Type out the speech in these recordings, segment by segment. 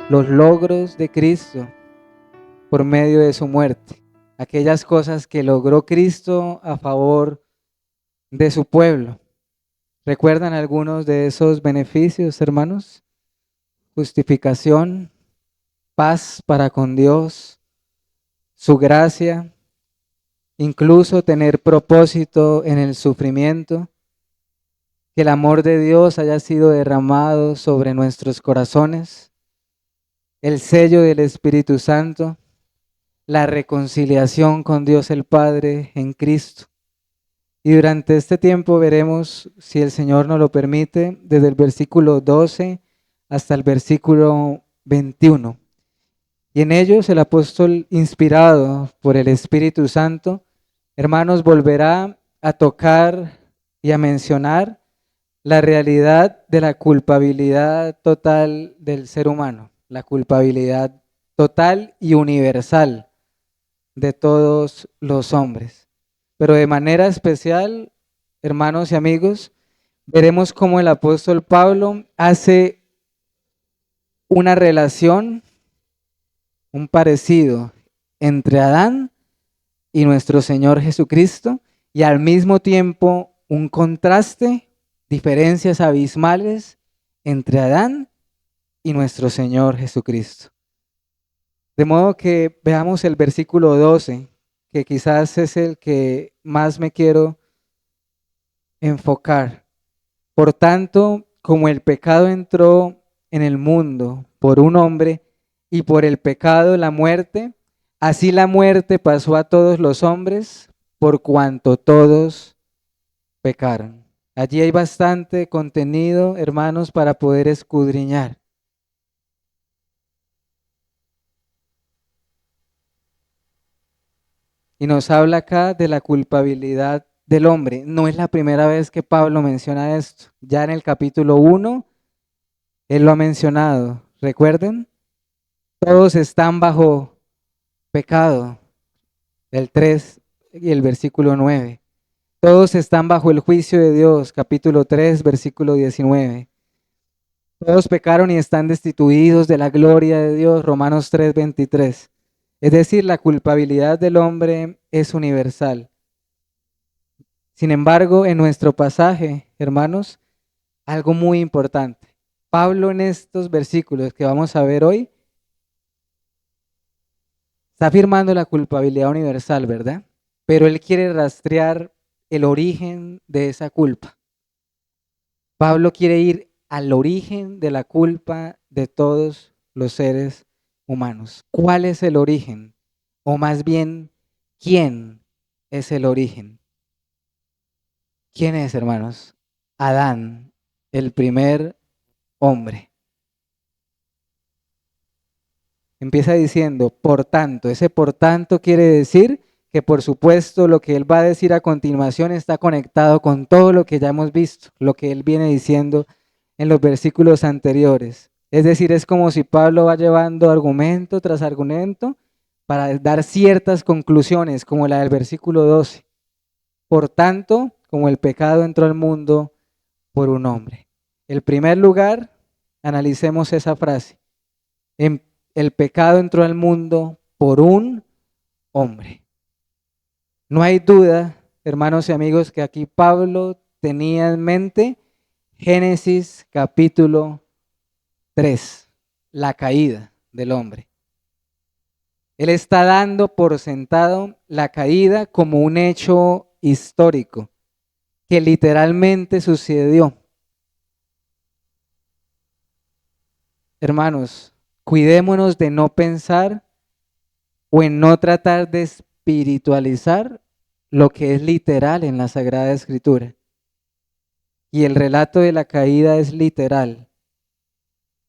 los logros de Cristo por medio de su muerte, aquellas cosas que logró Cristo a favor de su pueblo. ¿Recuerdan algunos de esos beneficios, hermanos? Justificación, paz para con Dios, su gracia, incluso tener propósito en el sufrimiento, que el amor de Dios haya sido derramado sobre nuestros corazones, el sello del Espíritu Santo, la reconciliación con Dios el Padre en Cristo. Y durante este tiempo veremos, si el Señor nos lo permite, desde el versículo 12 hasta el versículo 21. Y en ellos el apóstol, inspirado por el Espíritu Santo, hermanos, volverá a tocar y a mencionar la realidad de la culpabilidad total del ser humano, la culpabilidad total y universal de todos los hombres. Pero de manera especial, hermanos y amigos, veremos cómo el apóstol Pablo hace una relación, un parecido entre Adán y nuestro Señor Jesucristo, y al mismo tiempo un contraste, diferencias abismales entre Adán y nuestro Señor Jesucristo. De modo que veamos el versículo 12, que quizás es el que más me quiero enfocar. Por tanto, como el pecado entró en el mundo por un hombre y por el pecado la muerte, así la muerte pasó a todos los hombres por cuanto todos pecaron. Allí hay bastante contenido, hermanos, para poder escudriñar. Y nos habla acá de la culpabilidad del hombre. No es la primera vez que Pablo menciona esto. Ya en el capítulo 1, él lo ha mencionado. ¿Recuerden? Todos están bajo pecado. El 3 y el versículo 9. Todos están bajo el juicio de Dios. Capítulo 3, versículo 19. Todos pecaron y están destituidos de la gloria de Dios. Romanos 3, 23. Es decir, la culpabilidad del hombre es universal. Sin embargo, en nuestro pasaje, hermanos, algo muy importante. Pablo en estos versículos que vamos a ver hoy está afirmando la culpabilidad universal, ¿verdad? Pero él quiere rastrear el origen de esa culpa. Pablo quiere ir al origen de la culpa de todos los seres humanos. ¿Cuál es el origen? O más bien, ¿quién es el origen? ¿Quién es, hermanos? Adán, el primer hombre. Empieza diciendo, por tanto. Ese por tanto quiere decir que, por supuesto, lo que él va a decir a continuación está conectado con todo lo que ya hemos visto, lo que él viene diciendo en los versículos anteriores. Es decir, es como si Pablo va llevando argumento tras argumento para dar ciertas conclusiones, como la del versículo 12. Por tanto, como el pecado entró al mundo por un hombre. En primer lugar, analicemos esa frase. El pecado entró al mundo por un hombre. No hay duda, hermanos y amigos, que aquí Pablo tenía en mente Génesis capítulo 3, la caída del hombre. Él está dando por sentado la caída como un hecho histórico que literalmente sucedió. Hermanos, cuidémonos de no pensar o en no tratar de espiritualizar lo que es literal en la Sagrada Escritura. Y el relato de la caída es literal.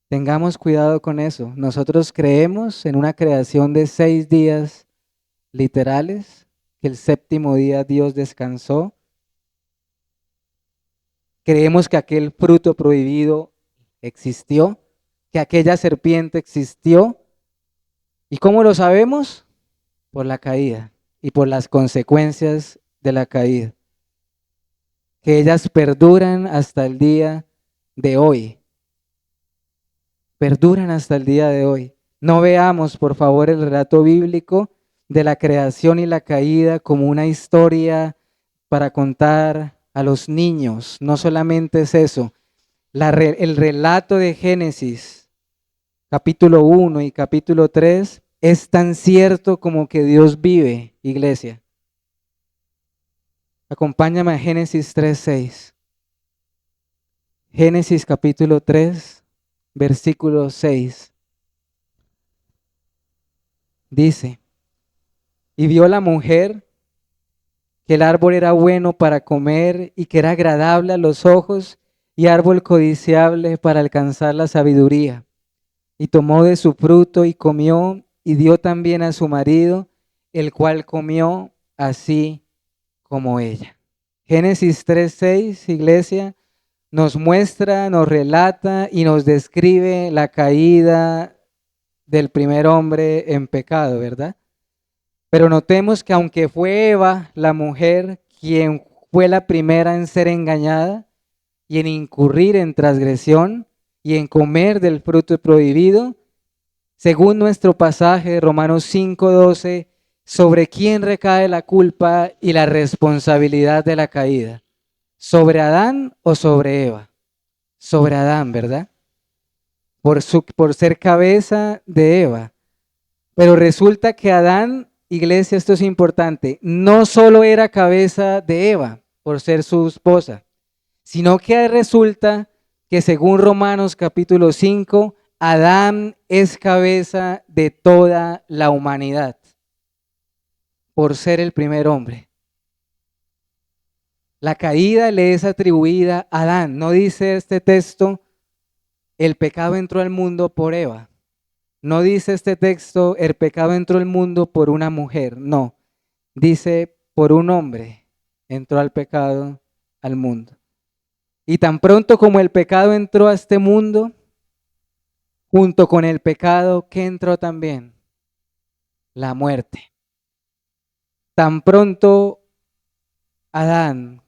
Tengamos cuidado con eso. Nosotros creemos en una creación de 6 días literales, que el séptimo día Dios descansó. Creemos que aquel fruto prohibido existió, que aquella serpiente existió. ¿Y cómo lo sabemos? Por la caída y por las consecuencias de la caída, que ellas perduran hasta el día de hoy. perduran hasta el día de hoy. No veamos, por favor, el relato bíblico de la creación y la caída como una historia para contar a los niños. No solamente es eso. El relato de Génesis, capítulo 1 y capítulo 3, es tan cierto como que Dios vive, iglesia. Acompáñame a Génesis 3:6. Génesis capítulo 3, versículo 6. Dice, y vio la mujer que el árbol era bueno para comer y que era agradable a los ojos y árbol codiciable para alcanzar la sabiduría. Y tomó de su fruto y comió y dio también a su marido, el cual comió así como ella. Génesis 3:6, iglesia, nos muestra, nos relata y nos describe la caída del primer hombre en pecado, ¿verdad? Pero notemos que aunque fue Eva, la mujer, quien fue la primera en ser engañada y en incurrir en transgresión y en comer del fruto prohibido, según nuestro pasaje de Romanos 5:12, ¿sobre quién recae la culpa y la responsabilidad de la caída? ¿Sobre Adán o sobre Eva? Sobre Adán, ¿verdad? Por ser cabeza de Eva. Pero resulta que Adán, iglesia, esto es importante, no solo era cabeza de Eva por ser su esposa, sino que resulta que según Romanos capítulo 5, Adán es cabeza de toda la humanidad por ser el primer hombre. La caída le es atribuida a Adán. No dice este texto, el pecado entró al mundo por Eva. No dice este texto, el pecado entró al mundo por una mujer. No, dice por un hombre entró al pecado al mundo. Y tan pronto como el pecado entró a este mundo, junto con el pecado, ¿qué entró también? La muerte. Tan pronto Adán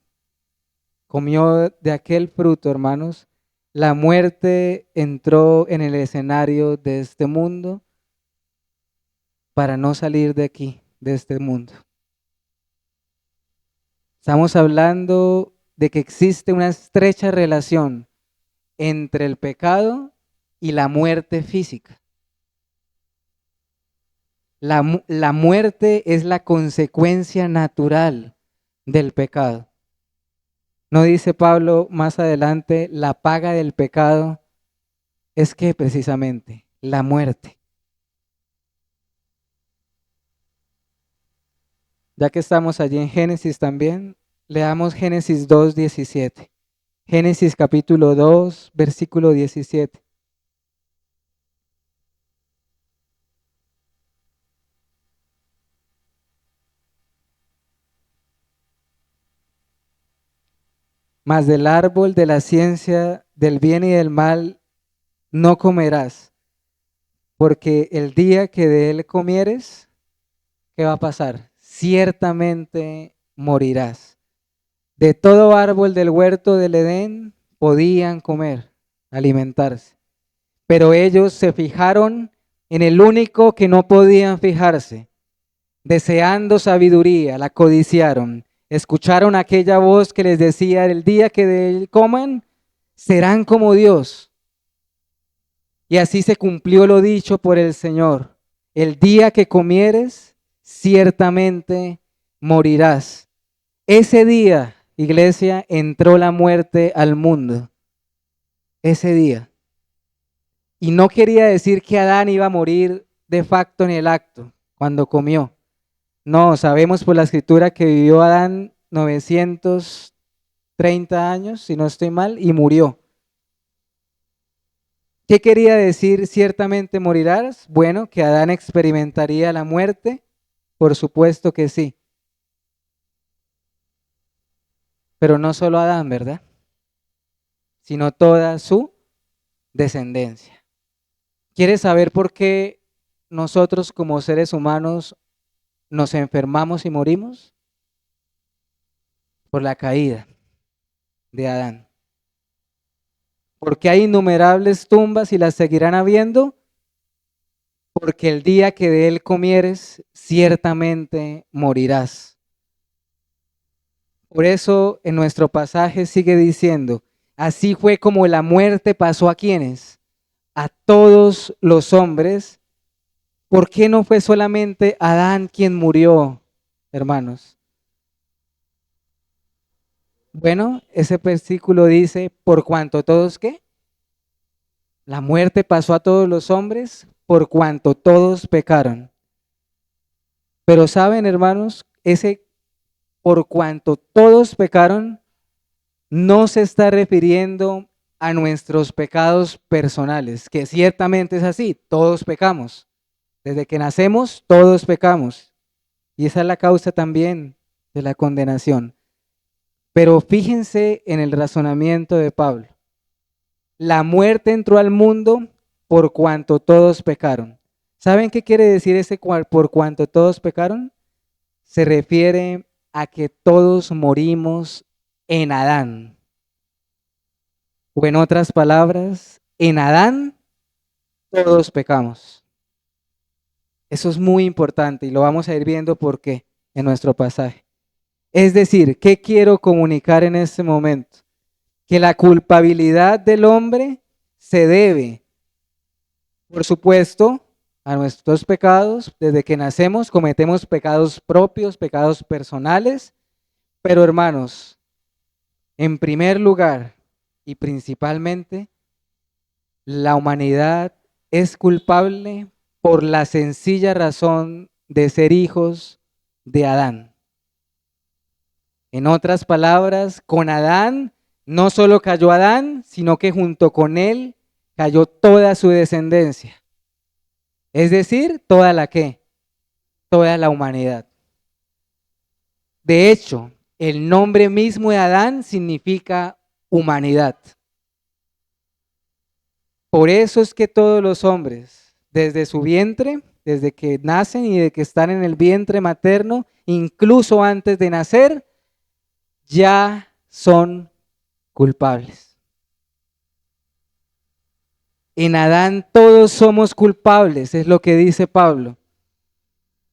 comió de aquel fruto, hermanos, la muerte entró en el escenario de este mundo para no salir de aquí, de este mundo. Estamos hablando de que existe una estrecha relación entre el pecado y la muerte física. La muerte es la consecuencia natural del pecado. ¿No dice Pablo más adelante, la paga del pecado es que precisamente la muerte? Ya que estamos allí en Génesis también, leamos Génesis 2:17. Génesis capítulo 2, versículo 17. Mas del árbol de la ciencia del bien y del mal no comerás, porque el día que de él comieres, ¿qué va a pasar? Ciertamente morirás. De todo árbol del huerto del Edén podían comer, alimentarse, pero ellos se fijaron en el único que no podían fijarse, deseando sabiduría, la codiciaron. Escucharon aquella voz que les decía, el día que de él coman, serán como Dios. Y así se cumplió lo dicho por el Señor. El día que comieres, ciertamente morirás. Ese día, iglesia, entró la muerte al mundo. Ese día. Y no quería decir que Adán iba a morir de facto en el acto, cuando comió. No, sabemos por la escritura que vivió Adán 930 años, si no estoy mal, y murió. ¿Qué quería decir ciertamente morirás? Bueno, que Adán experimentaría la muerte, por supuesto que sí. Pero no solo Adán, ¿verdad? Sino toda su descendencia. ¿Quieres saber por qué nosotros como seres humanos nos enfermamos y morimos? Por la caída de Adán. porque hay innumerables tumbas y las seguirán habiendo, porque el día que de él comieres, ciertamente morirás. Por eso en nuestro pasaje sigue diciendo, así fue como la muerte pasó a quienes, a todos los hombres. ¿Por qué no fue solamente Adán quien murió, hermanos? Bueno, ese versículo dice, por cuanto todos, ¿qué? La muerte pasó a todos los hombres, por cuanto todos pecaron. Pero saben, hermanos, ese por cuanto todos pecaron, no se está refiriendo a nuestros pecados personales, que ciertamente es así, todos pecamos. Desde que nacemos, todos pecamos. Y esa es la causa también de la condenación. Pero fíjense en el razonamiento de Pablo. La muerte entró al mundo por cuanto todos pecaron. ¿Saben qué quiere decir ese por cuanto todos pecaron? Se refiere a que todos morimos en Adán. O en otras palabras, en Adán todos pecamos. Eso es muy importante y lo vamos a ir viendo por qué en nuestro pasaje. Es decir, ¿qué quiero comunicar en este momento? Que la culpabilidad del hombre se debe, por supuesto, a nuestros pecados. Desde que nacemos cometemos pecados propios, pecados personales, pero hermanos, en primer lugar y principalmente, la humanidad es culpable por la sencilla razón de ser hijos de Adán. En otras palabras, con Adán no solo cayó Adán, sino que junto con él cayó toda su descendencia. Es decir, toda la ¿qué? Toda la humanidad. De hecho, el nombre mismo de Adán significa humanidad. Por eso es que todos los hombres, desde su vientre, desde que nacen y de que están en el vientre materno, incluso antes de nacer, ya son culpables. En Adán todos somos culpables, es lo que dice Pablo.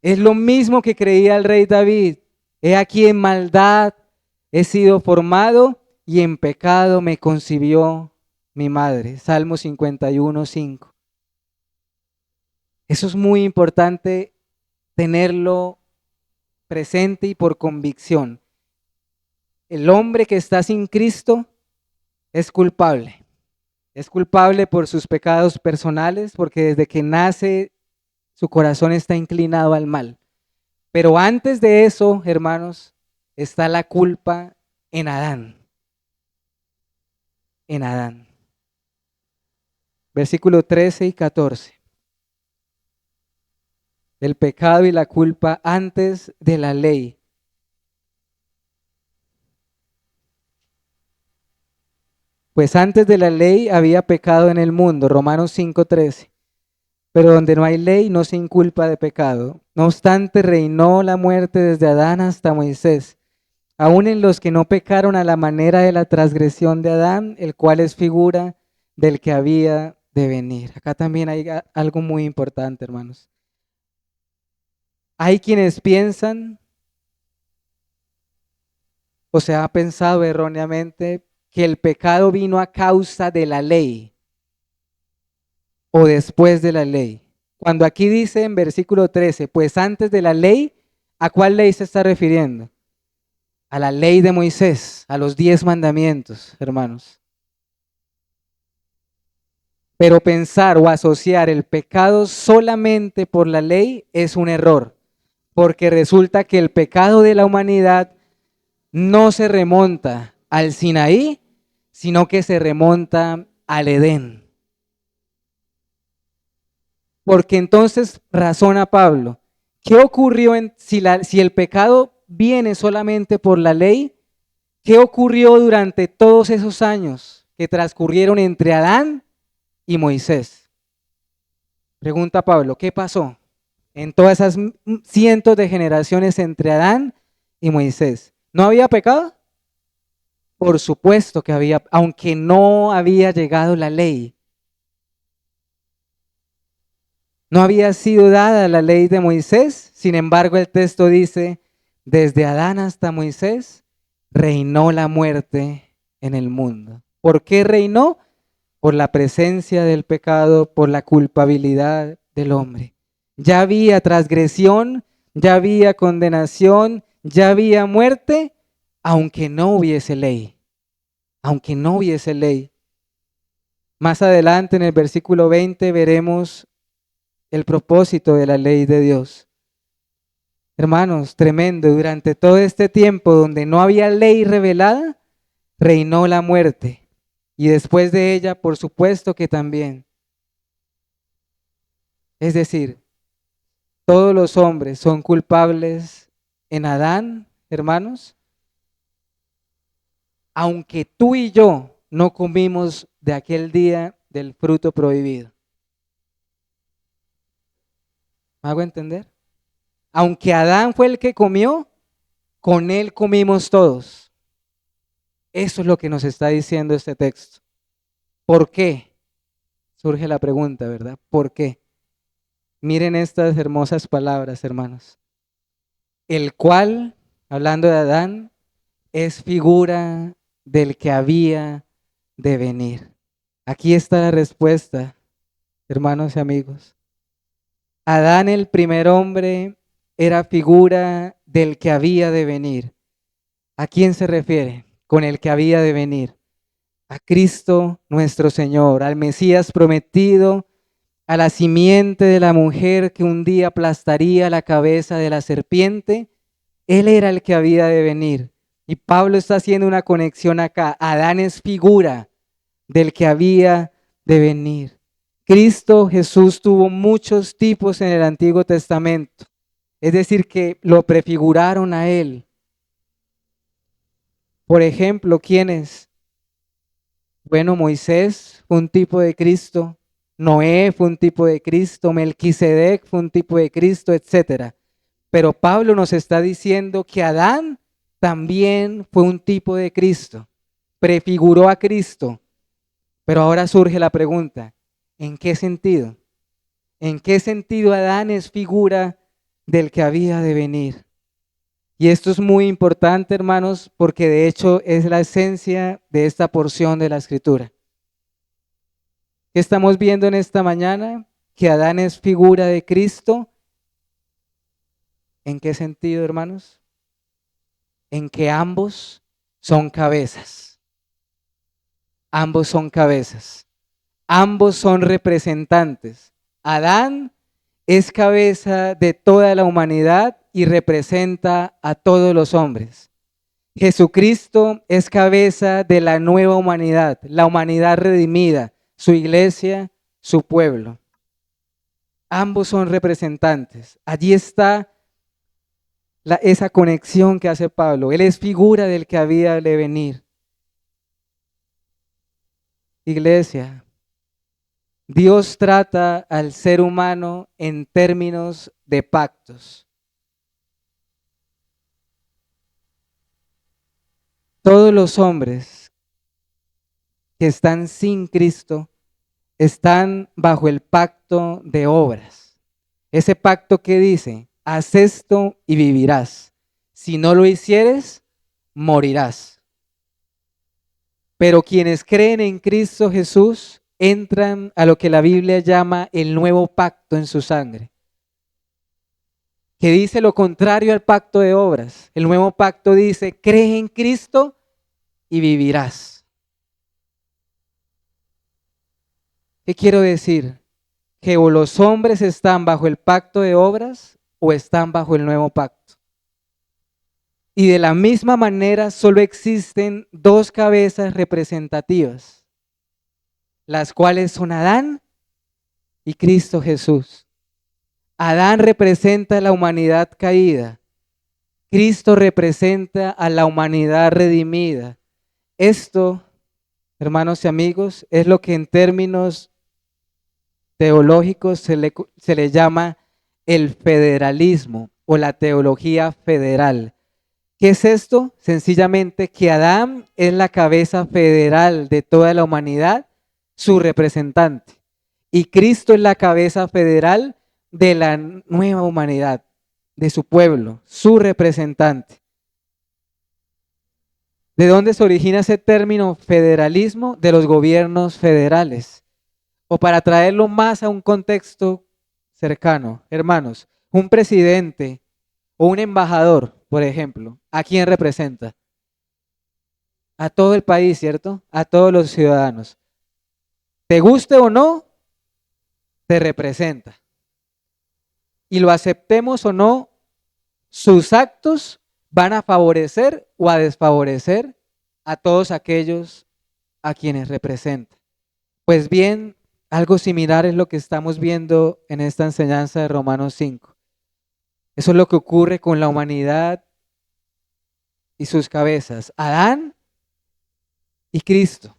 Es lo mismo que creía el rey David. He aquí en maldad he sido formado y en pecado me concibió mi madre. Salmo 51, 5. Eso es muy importante tenerlo presente y por convicción. El hombre que está sin Cristo es culpable. Es culpable por sus pecados personales, porque desde que nace su corazón está inclinado al mal. Pero antes de eso, hermanos, está la culpa en Adán. En Adán. Versículo 13 y 14. El pecado y la culpa antes de la ley. Pues antes de la ley había pecado en el mundo, Romanos 5:13. Pero donde no hay ley no se inculpa de pecado. No obstante, reinó la muerte desde Adán hasta Moisés, aun en los que no pecaron a la manera de la transgresión de Adán, el cual es figura del que había de venir. Acá también hay algo muy importante, hermanos. Hay quienes piensan, o se ha pensado erróneamente, que el pecado vino a causa de la ley o después de la ley. Cuando aquí dice en versículo 13, pues antes de la ley, ¿a cuál ley se está refiriendo? A la ley de Moisés, a los 10 mandamientos, hermanos. Pero pensar o asociar el pecado solamente por la ley es un error, porque resulta que el pecado de la humanidad no se remonta al Sinaí, sino que se remonta al Edén. Porque entonces razona Pablo, ¿qué ocurrió si el pecado viene solamente por la ley? ¿Qué ocurrió durante todos esos años que transcurrieron entre Adán y Moisés? Pregunta Pablo, ¿qué pasó en todas esas cientos de generaciones entre Adán y Moisés? ¿No había pecado? Por supuesto que había, aunque no había llegado la ley, no había sido dada la ley de Moisés, sin embargo el texto dice, desde Adán hasta Moisés reinó la muerte en el mundo. ¿Por qué reinó? Por la presencia del pecado, por la culpabilidad del hombre. Ya había transgresión, ya había condenación, ya había muerte, aunque no hubiese ley, aunque no hubiese ley. Más adelante en el versículo 20 veremos el propósito de la ley de Dios. Hermanos, tremendo, durante todo este tiempo donde no había ley revelada, reinó la muerte. Y después de ella, por supuesto que también. Es decir, todos los hombres son culpables en Adán, hermanos, aunque tú y yo no comimos de aquel día del fruto prohibido. ¿Me hago entender? Aunque Adán fue el que comió, con él comimos todos. Eso es lo que nos está diciendo este texto. ¿Por qué? Surge la pregunta, ¿verdad? ¿Por qué? Miren estas hermosas palabras, hermanos. El cual, hablando de Adán, es figura del que había de venir. Aquí está la respuesta, hermanos y amigos. Adán, el primer hombre, era figura del que había de venir. ¿A quién se refiere con el que había de venir? A Cristo nuestro Señor, al Mesías prometido, a la simiente de la mujer que un día aplastaría la cabeza de la serpiente. Él era el que había de venir. Y Pablo está haciendo una conexión acá. Adán es figura del que había de venir. Cristo Jesús tuvo muchos tipos en el Antiguo Testamento. Es decir, que lo prefiguraron a él. Por ejemplo, ¿quiénes? Bueno, Moisés fue un tipo de Cristo. Noé fue un tipo de Cristo. Melquisedec fue un tipo de Cristo, etc. Pero Pablo nos está diciendo que Adán también fue un tipo de Cristo. Prefiguró a Cristo. Pero ahora surge la pregunta, ¿en qué sentido? ¿En qué sentido Adán es figura del que había de venir? Y esto es muy importante, hermanos, porque de hecho es la esencia de esta porción de la Escritura. ¿Qué estamos viendo en esta mañana? Que Adán es figura de Cristo. ¿En qué sentido, hermanos? En que ambos son cabezas. Ambos son cabezas. Ambos son representantes. Adán es cabeza de toda la humanidad y representa a todos los hombres. Jesucristo es cabeza de la nueva humanidad, la humanidad redimida, su iglesia, su pueblo. Ambos son representantes. Allí está esa conexión que hace Pablo. Él es figura del que había de venir. Iglesia, Dios trata al ser humano en términos de pactos. Todos los hombres que están sin Cristo están bajo el pacto de obras. Ese pacto que dice, haz esto y vivirás. Si no lo hicieres, morirás. Pero quienes creen en Cristo Jesús entran a lo que la Biblia llama el nuevo pacto en su sangre, que dice lo contrario al pacto de obras. El nuevo pacto dice, cree en Cristo y vivirás. ¿Qué quiero decir? Que o los hombres están bajo el pacto de obras o están bajo el nuevo pacto. Y de la misma manera solo existen dos cabezas representativas, las cuales son Adán y Cristo Jesús. Adán representa a la humanidad caída. Cristo representa a la humanidad redimida. Esto, hermanos y amigos, es lo que en términos teológicos se le llama el federalismo o la teología federal. ¿Qué es esto? Sencillamente que Adán es la cabeza federal de toda la humanidad, su representante. Y Cristo es la cabeza federal de la nueva humanidad, de su pueblo, su representante. ¿De dónde se origina ese término federalismo? De los gobiernos federales. O para traerlo más a un contexto cercano, hermanos, un presidente o un embajador, por ejemplo, ¿a quién representa? A todo el país, ¿cierto? A todos los ciudadanos. Te guste o no, te representa. Y lo aceptemos o no, sus actos van a favorecer o a desfavorecer a todos aquellos a quienes representa. Pues bien, algo similar es lo que estamos viendo en esta enseñanza de Romanos 5. Eso es lo que ocurre con la humanidad y sus cabezas, Adán y Cristo.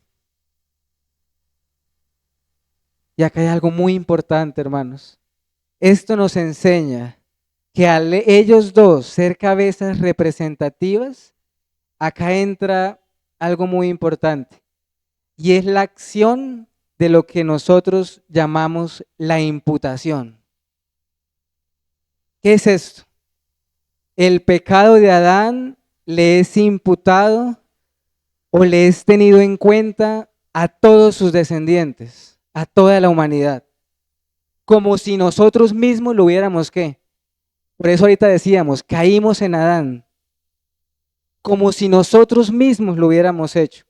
Y acá hay algo muy importante, hermanos. Esto nos enseña que al ellos dos ser cabezas representativas, acá entra algo muy importante. Y es la acción de lo que nosotros llamamos la imputación. ¿Qué es esto? El pecado de Adán le es imputado o le es tenido en cuenta a todos sus descendientes, a toda la humanidad, como si nosotros mismos lo hubiéramos, ¿qué? Por eso ahorita decíamos, caímos en Adán, como si nosotros mismos lo hubiéramos hecho.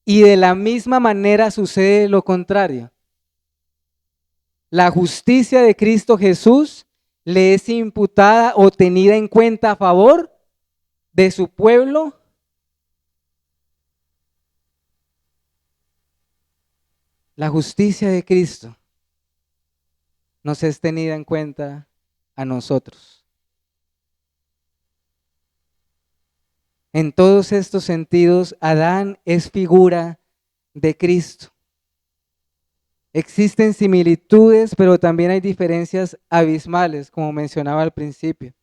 Y de la misma manera sucede lo contrario. La justicia de Cristo Jesús le es imputada o tenida en cuenta a favor de su pueblo. La justicia de Cristo nos es tenida en cuenta a nosotros. En todos estos sentidos, Adán es figura de Cristo. Existen similitudes, pero también hay diferencias abismales, como mencionaba al principio.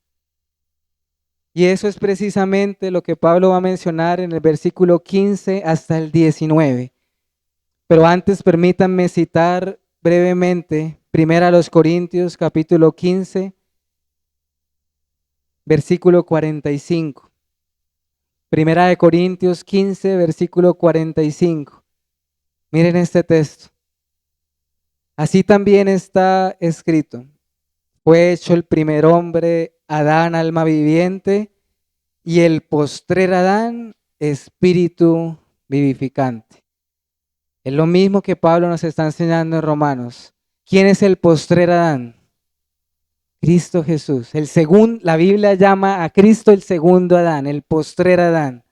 Y eso es precisamente lo que Pablo va a mencionar en el versículo 15 hasta el 19. Pero antes permítanme citar brevemente 1 Corintios capítulo 15, versículo 45. 1 Corintios 15, versículo 45. Miren este texto. Así también está escrito. Fue hecho el primer hombre, Adán, alma viviente, y el postrer Adán, espíritu vivificante. Es lo mismo que Pablo nos está enseñando en Romanos. ¿Quién es el postrer Adán? Cristo Jesús. La Biblia llama a Cristo el segundo Adán, el postrer Adán.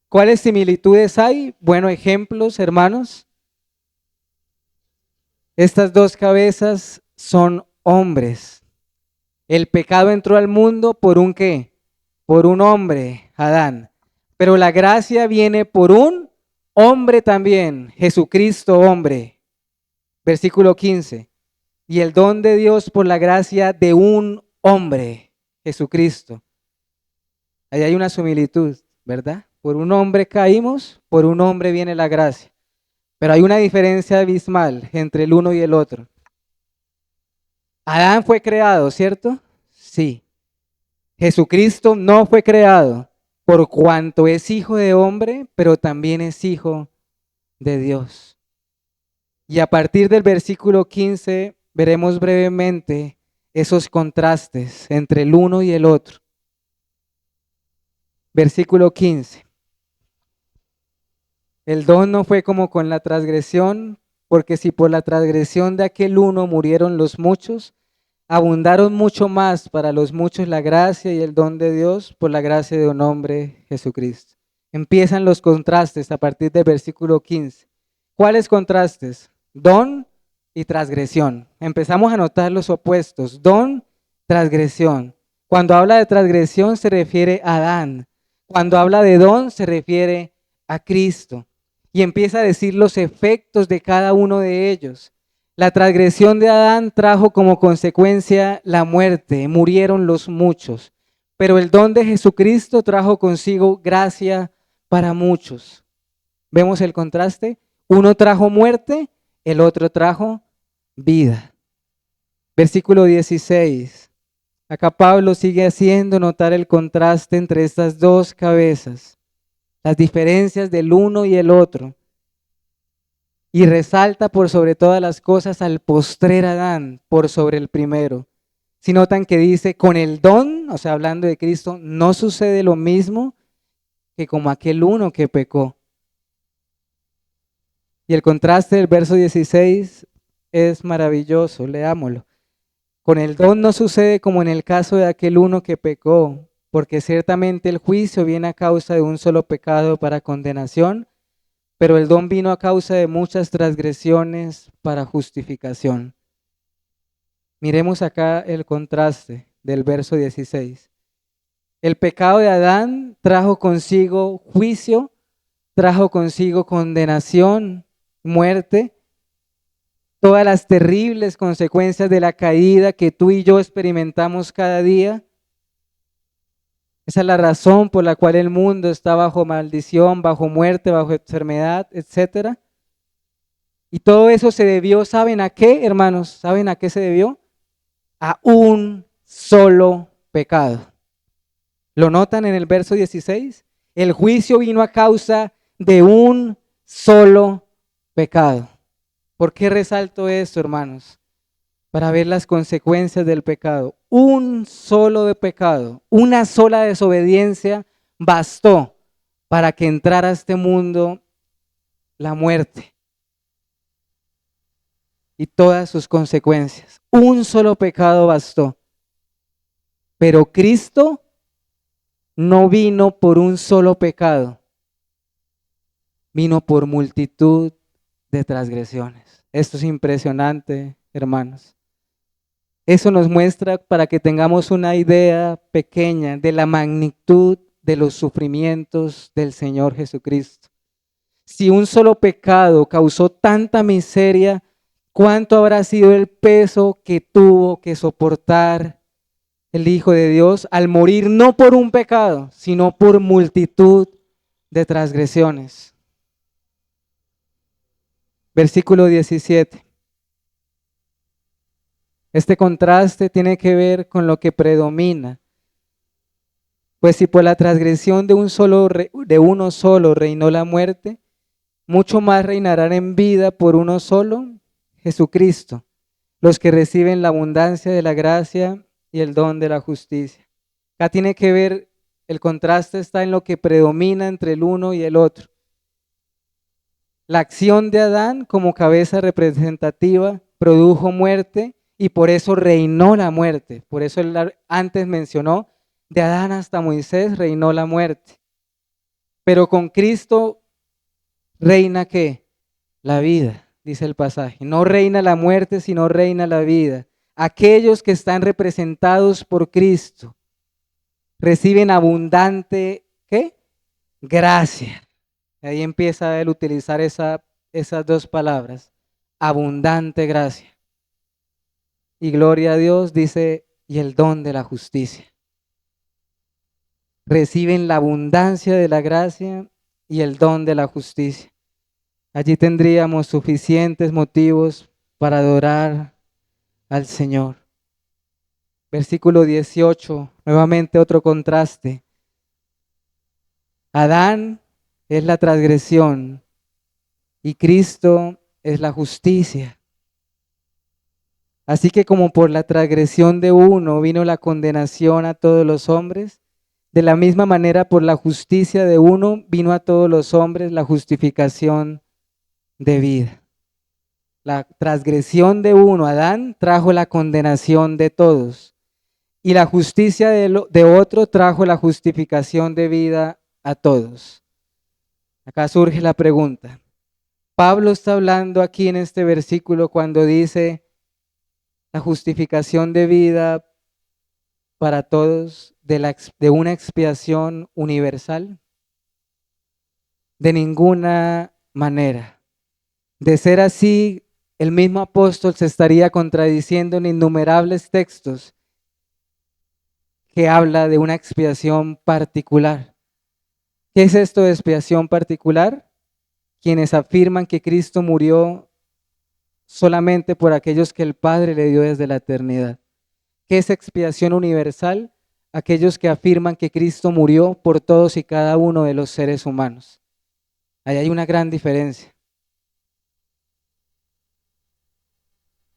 ¿Cuáles similitudes hay? Bueno, ejemplos, hermanos. Estas dos cabezas son hombres. El pecado entró al mundo por un ¿qué? Por un hombre, Adán. Pero la gracia viene por un hombre también, Jesucristo hombre. Versículo 15. Y el don de Dios por la gracia de un hombre, Jesucristo. Ahí hay una similitud, ¿verdad? Por un hombre caímos, por un hombre viene la gracia. Pero hay una diferencia abismal entre el uno y el otro. Adán fue creado, ¿cierto? Sí. Jesucristo no fue creado por cuanto es hijo de hombre, pero también es hijo de Dios. Y a partir del versículo 15 veremos brevemente esos contrastes entre el uno y el otro. Versículo 15. El don no fue como con la transgresión, porque si por la transgresión de aquel uno murieron los muchos, abundaron mucho más para los muchos la gracia y el don de Dios por la gracia de un hombre, Jesucristo. Empiezan los contrastes a partir del versículo 15. ¿Cuáles contrastes? Don y transgresión. Empezamos a notar los opuestos. Don, transgresión. Cuando habla de transgresión se refiere a Adán. Cuando habla de don se refiere a Cristo. Y empieza a decir los efectos de cada uno de ellos. La transgresión de Adán trajo como consecuencia la muerte, murieron los muchos. pero el don de Jesucristo trajo consigo gracia para muchos. ¿Vemos el contraste? Uno trajo muerte, el otro trajo vida. Versículo 16. Acá Pablo sigue haciendo notar el contraste entre estas dos cabezas, las diferencias del uno y el otro. Y resalta por sobre todas las cosas al postrer Adán por sobre el primero. Si notan que dice, con el don, o sea, hablando de Cristo, no sucede lo mismo que como aquel uno que pecó. Y el contraste del verso 16 es maravilloso, leámoslo. Con el don no sucede como en el caso de aquel uno que pecó, porque ciertamente el juicio viene a causa de un solo pecado para condenación, pero el don vino a causa de muchas transgresiones para justificación. Miremos acá el contraste del verso 16. El pecado de Adán trajo consigo juicio, trajo consigo condenación, muerte, todas las terribles consecuencias de la caída que tú y yo experimentamos cada día. Esa es la razón por la cual el mundo está bajo maldición, bajo muerte, bajo enfermedad, etc. Y todo eso se debió, ¿saben a qué, hermanos? ¿Saben a qué se debió? A un solo pecado. ¿Lo notan en el verso 16? El juicio vino a causa de un solo pecado. ¿Por qué resalto esto, hermanos? Para ver las consecuencias del pecado. Un solo de pecado, una sola desobediencia bastó para que entrara a este mundo la muerte y todas sus consecuencias. Un solo pecado bastó. Pero Cristo no vino por un solo pecado, vino por multitud de transgresiones. Esto es impresionante, hermanos. Eso nos muestra para que tengamos una idea pequeña de la magnitud de los sufrimientos del Señor Jesucristo. Si un solo pecado causó tanta miseria, ¿cuánto habrá sido el peso que tuvo que soportar el Hijo de Dios al morir no por un pecado, sino por multitud de transgresiones? Versículo 17. Este contraste tiene que ver con lo que predomina. Pues si por la transgresión de uno solo reinó la muerte, mucho más reinarán en vida por uno solo, Jesucristo, los que reciben la abundancia de la gracia y el don de la justicia. Acá tiene que ver, el contraste está en lo que predomina entre el uno y el otro. La acción de Adán como cabeza representativa produjo muerte y por eso reinó la muerte. Por eso él antes mencionó, de Adán hasta Moisés reinó la muerte. Pero con Cristo reina ¿qué? La vida, dice el pasaje. No reina la muerte, sino reina la vida. Aquellos que están representados por Cristo reciben abundante ¿qué? Gracia. Ahí empieza él a utilizar esas dos palabras, abundante gracia. Y gloria a Dios, dice, y el don de la justicia. Reciben la abundancia de la gracia y el don de la justicia. Allí tendríamos suficientes motivos para adorar al Señor. Versículo 18, nuevamente otro contraste. Adán es la transgresión y Cristo es la justicia. Así que como por la transgresión de uno vino la condenación a todos los hombres, de la misma manera por la justicia de uno vino a todos los hombres la justificación de vida. La transgresión de uno, Adán, trajo la condenación de todos. Y la justicia de otro trajo la justificación de vida a todos. Acá surge la pregunta. Pablo está hablando aquí en este versículo cuando dice la justificación de vida para todos de una expiación universal. De ninguna manera. De ser así, el mismo apóstol se estaría contradiciendo en innumerables textos que habla de una expiación particular. ¿Qué es esto de expiación particular? Quienes afirman que Cristo murió solamente por aquellos que el Padre le dio desde la eternidad. ¿Qué es expiación universal? Aquellos que afirman que Cristo murió por todos y cada uno de los seres humanos. Ahí hay una gran diferencia.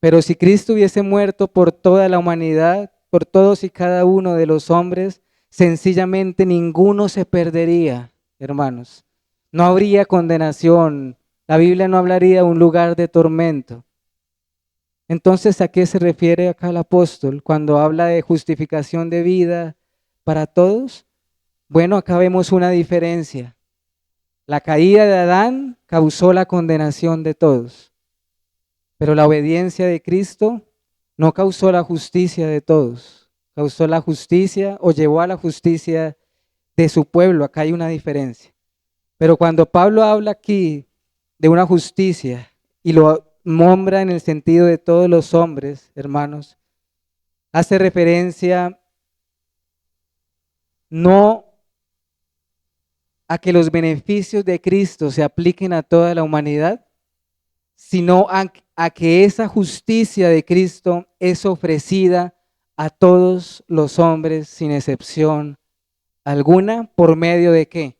Pero si Cristo hubiese muerto por toda la humanidad, por todos y cada uno de los hombres, sencillamente ninguno se perdería, hermanos. No habría condenación. La Biblia no hablaría de un lugar de tormento. Entonces, ¿a qué se refiere acá el apóstol cuando habla de justificación de vida para todos? Bueno, acá vemos una diferencia. La caída de Adán causó la condenación de todos, pero la obediencia de Cristo no causó la justicia de todos, causó la justicia o llevó a la justicia de su pueblo. Acá hay una diferencia. Pero cuando Pablo habla aquí de una justicia y lo nombra en el sentido de todos los hombres, hermanos, hace referencia no a que los beneficios de Cristo se apliquen a toda la humanidad, sino a que esa justicia de Cristo es ofrecida a todos los hombres sin excepción alguna. ¿Por medio de qué?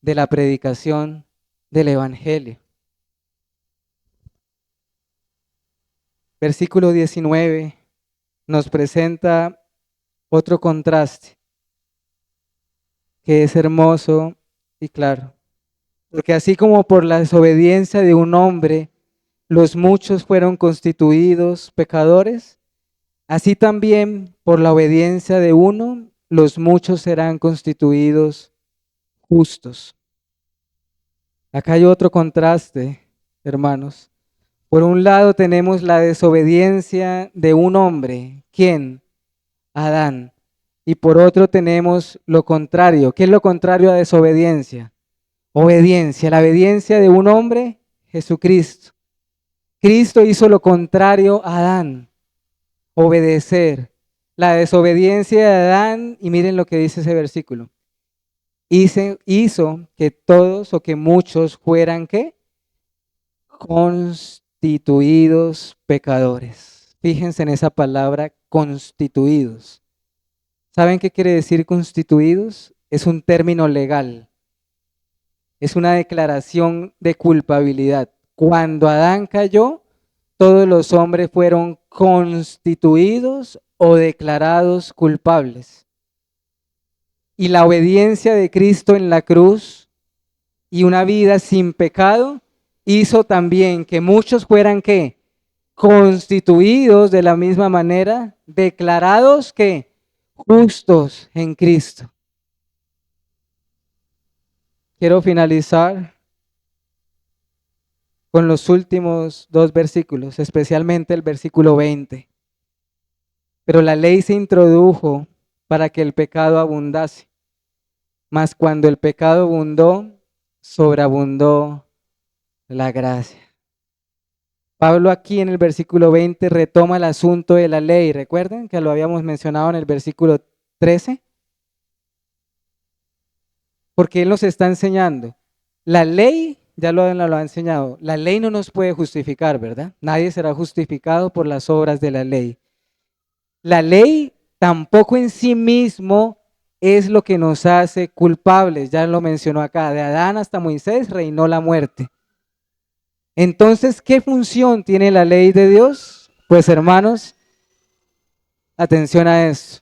De la predicación del Evangelio. Versículo 19 nos presenta otro contraste que es hermoso y claro. Porque así como por la desobediencia de un hombre los muchos fueron constituidos pecadores, así también por la obediencia de uno los muchos serán constituidos justos. Acá hay otro contraste, hermanos. Por un lado tenemos la desobediencia de un hombre. ¿Quién? Adán. Y por otro tenemos lo contrario. ¿Qué es lo contrario a desobediencia? Obediencia. La obediencia de un hombre, Jesucristo. Cristo hizo lo contrario a Adán, obedecer. La desobediencia de Adán, y miren lo que dice ese versículo, hizo que todos o que muchos fueran ¿qué? Constituidos pecadores. Fíjense en esa palabra, constituidos. ¿Saben qué quiere decir constituidos? Es un término legal. Es una declaración de culpabilidad. Cuando Adán cayó, todos los hombres fueron constituidos o declarados culpables. Y la obediencia de Cristo en la cruz y una vida sin pecado hizo también que muchos fueran ¿qué? Constituidos de la misma manera, declarados ¿qué? Justos en Cristo. Quiero finalizar con los últimos dos versículos, especialmente el versículo 20. Pero la ley se introdujo para que el pecado abundase. Mas cuando el pecado abundó, sobreabundó la gracia. Pablo aquí en el versículo 20 retoma el asunto de la ley. ¿Recuerdan que lo habíamos mencionado en el versículo 13? Porque él nos está enseñando. La ley, ya lo ha enseñado, la ley no nos puede justificar, ¿verdad? Nadie será justificado por las obras de la ley. La ley tampoco en sí mismo es lo que nos hace culpables, ya lo mencionó acá, de Adán hasta Moisés reinó la muerte. Entonces, ¿qué función tiene la ley de Dios? Pues hermanos, atención a esto.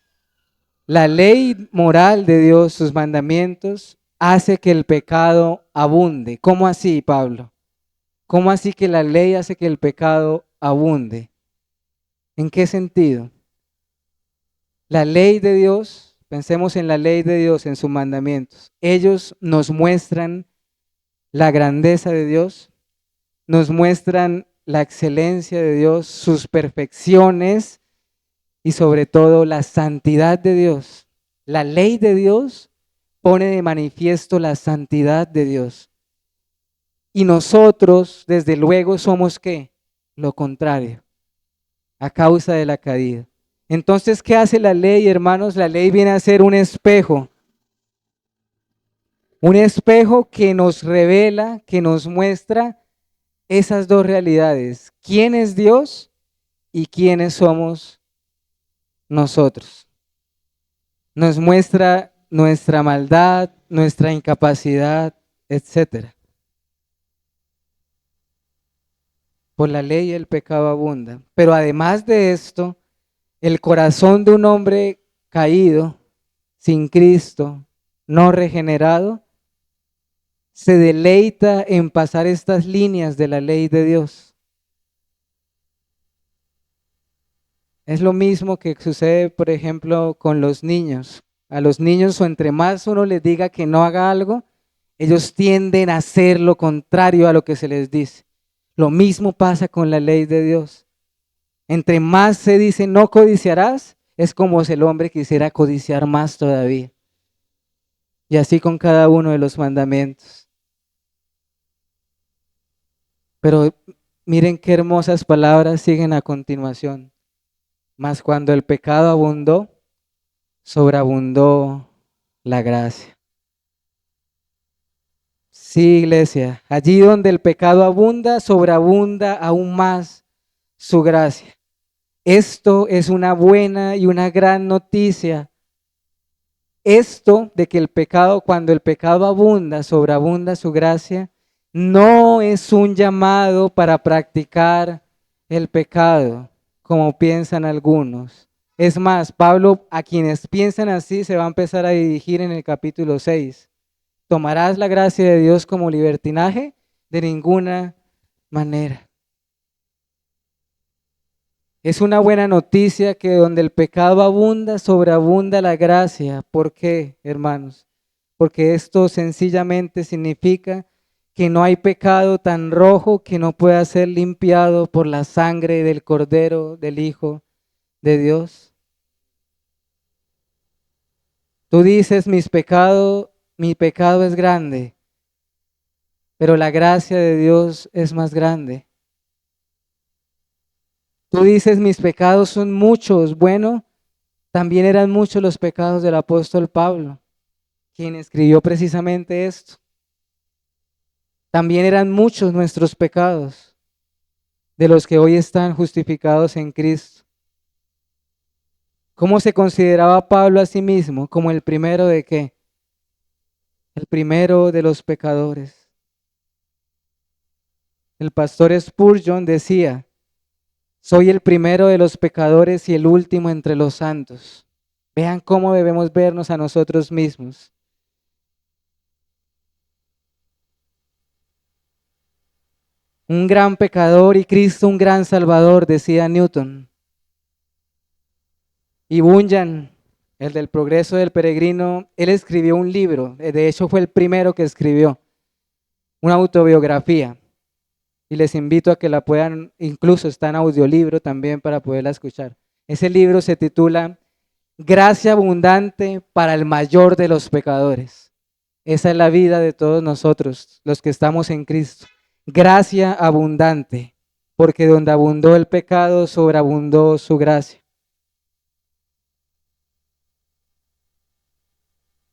La ley moral de Dios, sus mandamientos, hace que el pecado abunde. ¿Cómo así, Pablo? ¿Cómo así que la ley hace que el pecado abunde? ¿En qué sentido? La ley de Dios, pensemos en la ley de Dios, en sus mandamientos. Ellos nos muestran la grandeza de Dios, nos muestran la excelencia de Dios, sus perfecciones y sobre todo la santidad de Dios. La ley de Dios pone de manifiesto la santidad de Dios. Y nosotros, desde luego, somos ¿qué? Lo contrario, a causa de la caída. Entonces, ¿qué hace la ley, hermanos? La ley viene a ser un espejo que nos revela, que nos muestra esas dos realidades, quién es Dios y quiénes somos nosotros. Nos muestra nuestra maldad, nuestra incapacidad, etcétera. Por la ley el pecado abunda. Pero además de esto, el corazón de un hombre caído, sin Cristo, no regenerado, se deleita en pasar estas líneas de la ley de Dios. Es lo mismo que sucede, por ejemplo, con los niños. A los niños, o entre más uno les diga que no haga algo, ellos tienden a hacer lo contrario a lo que se les dice. Lo mismo pasa con la ley de Dios. Entre más se dice no codiciarás, es como si el hombre quisiera codiciar más todavía. Y así con cada uno de los mandamientos. Pero miren qué hermosas palabras siguen a continuación. Mas cuando el pecado abundó, sobreabundó la gracia. Sí, iglesia, allí donde el pecado abunda, sobreabunda aún más su gracia. Esto es una buena y una gran noticia. Esto de que el pecado, cuando el pecado abunda, sobreabunda su gracia, no es un llamado para practicar el pecado, como piensan algunos. Es más, Pablo, a quienes piensan así, se va a empezar a dirigir en el capítulo 6. ¿Tomarás la gracia de Dios como libertinaje? De ninguna manera. Es una buena noticia que donde el pecado abunda, sobreabunda la gracia. ¿Por qué, hermanos? Porque esto sencillamente significa que no hay pecado tan rojo que no pueda ser limpiado por la sangre del Cordero, del Hijo de Dios. Tú dices, mi pecado es grande, pero la gracia de Dios es más grande. Tú dices, mis pecados son muchos. Bueno, también eran muchos los pecados del apóstol Pablo, quien escribió precisamente esto. También eran muchos nuestros pecados, de los que hoy están justificados en Cristo. ¿Cómo se consideraba Pablo a sí mismo? Como el primero de qué? El primero de los pecadores. El pastor Spurgeon decía, soy el primero de los pecadores y el último entre los santos. Vean cómo debemos vernos a nosotros mismos. Un gran pecador y Cristo un gran salvador, decía Newton. Y Bunyan, el del progreso del peregrino, él escribió un libro, de hecho fue el primero que escribió, una autobiografía. Y les invito a que la puedan, incluso está en audiolibro también para poderla escuchar. Ese libro se titula Gracia abundante para el mayor de los pecadores. Esa es la vida de todos nosotros, los que estamos en Cristo. Gracia abundante, porque donde abundó el pecado, sobreabundó su gracia.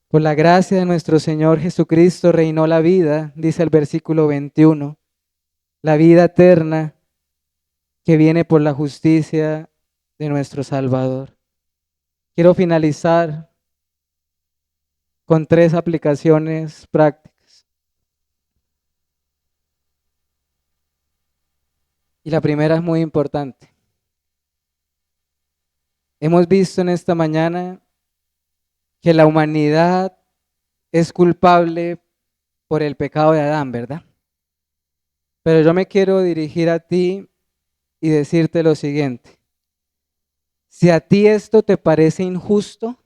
Por la gracia de nuestro Señor Jesucristo reinó la vida, dice el versículo 21, la vida eterna que viene por la justicia de nuestro Salvador. Quiero finalizar con 3 aplicaciones prácticas. Y la primera es muy importante. Hemos visto en esta mañana que la humanidad es culpable por el pecado de Adán, ¿verdad? Pero yo me quiero dirigir a ti y decirte lo siguiente. Si a ti esto te parece injusto,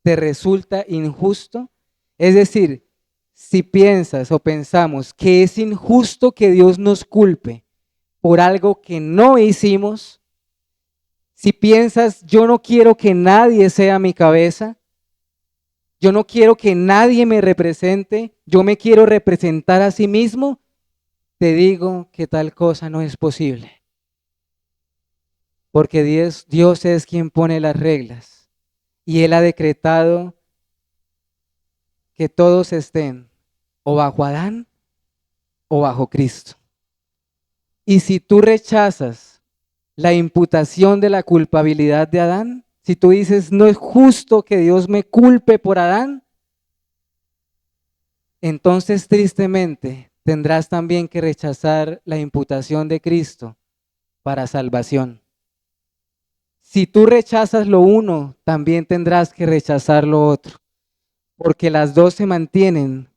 te resulta injusto, es decir, si piensas o pensamos que es injusto que Dios nos culpe por algo que no hicimos, si piensas yo no quiero que nadie sea mi cabeza, yo no quiero que nadie me represente, yo me quiero representar a sí mismo, te digo que tal cosa no es posible. porque Dios es quien pone las reglas y Él ha decretado que todos estén o bajo Adán o bajo Cristo. Y si tú rechazas la imputación de la culpabilidad de Adán, si tú dices no es justo que Dios me culpe por Adán, entonces tristemente tendrás también que rechazar la imputación de Cristo para salvación. Si tú rechazas lo uno, también tendrás que rechazar lo otro, porque las dos se mantienen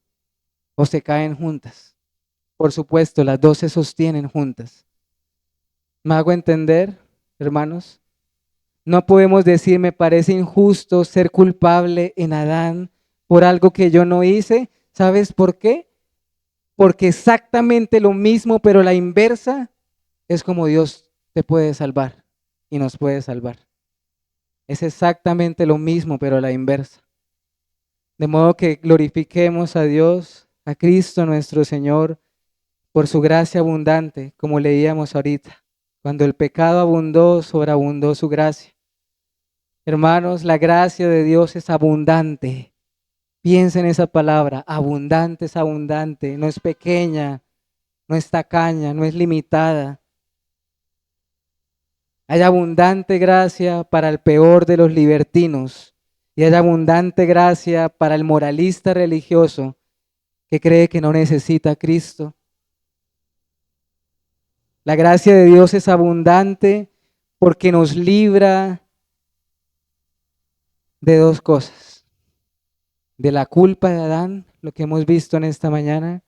o se caen juntas. Por supuesto, las dos se sostienen juntas. ¿Me hago entender, hermanos? No podemos decir, me parece injusto ser culpable en Adán por algo que yo no hice. ¿Sabes por qué? Porque exactamente lo mismo, pero la inversa, es como Dios te puede salvar y nos puede salvar. Es exactamente lo mismo, pero la inversa. De modo que glorifiquemos a Dios, a Cristo nuestro Señor, por su gracia abundante, como leíamos ahorita. Cuando el pecado abundó, sobreabundó su gracia. Hermanos, la gracia de Dios es abundante. Piensa en esa palabra, abundante es abundante, no es pequeña, no es tacaña, no es limitada. Hay abundante gracia para el peor de los libertinos y hay abundante gracia para el moralista religioso que cree que no necesita a Cristo. La gracia de Dios es abundante porque nos libra de dos cosas: de la culpa de Adán, lo que hemos visto en esta mañana,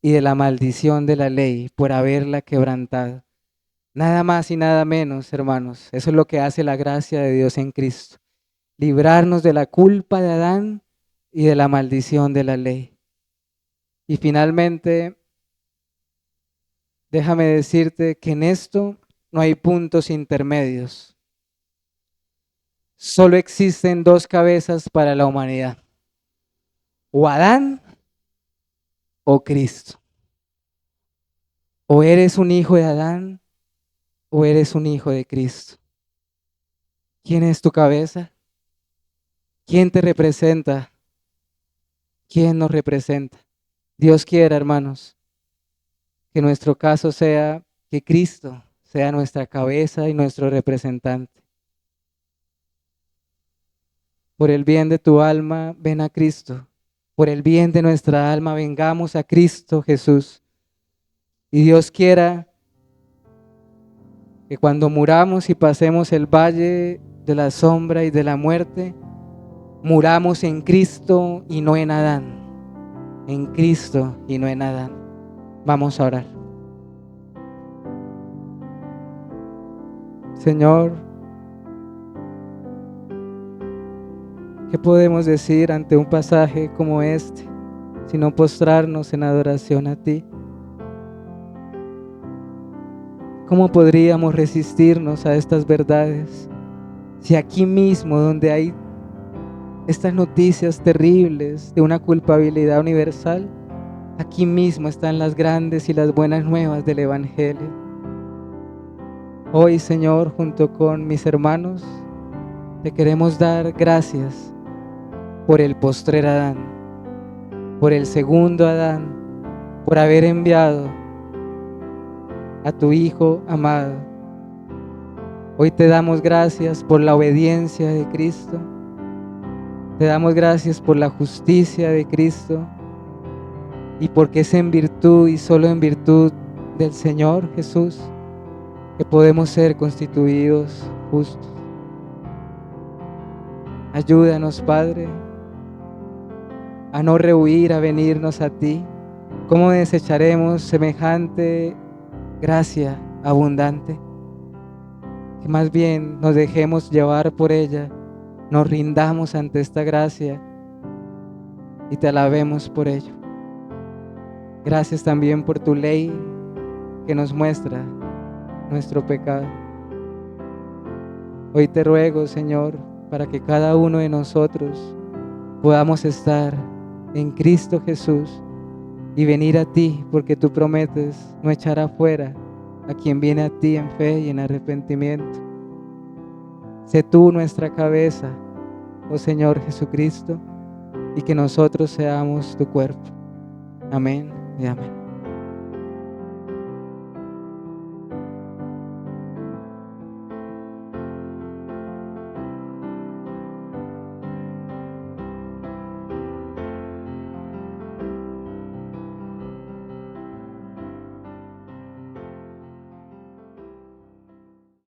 y de la maldición de la ley por haberla quebrantado. Nada más y nada menos, hermanos. Eso es lo que hace la gracia de Dios en Cristo. Librarnos de la culpa de Adán y de la maldición de la ley. Y finalmente, déjame decirte que en esto no hay puntos intermedios. Solo existen dos cabezas para la humanidad: o Adán o Cristo. O eres un hijo de Adán o eres un hijo de Cristo. ¿Quién es tu cabeza? ¿Quién te representa? ¿Quién nos representa? Dios quiera, hermanos, que nuestro caso sea que Cristo sea nuestra cabeza y nuestro representante. Por el bien de tu alma, ven a Cristo. Por el bien de nuestra alma, vengamos a Cristo Jesús. Y Dios quiera que cuando muramos y pasemos el valle de la sombra y de la muerte, muramos en Cristo y no en Adán. En Cristo y no en Adán. Vamos a orar. Señor, ¿qué podemos decir ante un pasaje como este, sino postrarnos en adoración a ti? ¿Cómo podríamos resistirnos a estas verdades si aquí mismo, donde hay estas noticias terribles de una culpabilidad universal, aquí mismo están las grandes y las buenas nuevas del Evangelio? Hoy, Señor, junto con mis hermanos, te queremos dar gracias por el postrer Adán, por el segundo Adán, por haber enviado a tu Hijo amado. Hoy te damos gracias por la obediencia de Cristo. Te damos gracias por la justicia de Cristo y porque es en virtud y solo en virtud del Señor Jesús que podemos ser constituidos justos. Ayúdanos, Padre, a no rehuir a venirnos a ti. ¿Cómo desecharemos semejante gracia abundante? Que más bien nos dejemos llevar por ella, nos rindamos ante esta gracia y te alabemos por ello. Gracias también por tu ley que nos muestra nuestro pecado. Hoy te ruego, Señor, para que cada uno de nosotros podamos estar en Cristo Jesús y venir a ti, porque tú prometes no echar afuera a quien viene a ti en fe y en arrepentimiento. Sé tú nuestra cabeza, oh Señor Jesucristo, y que nosotros seamos tu cuerpo. Amén y amén.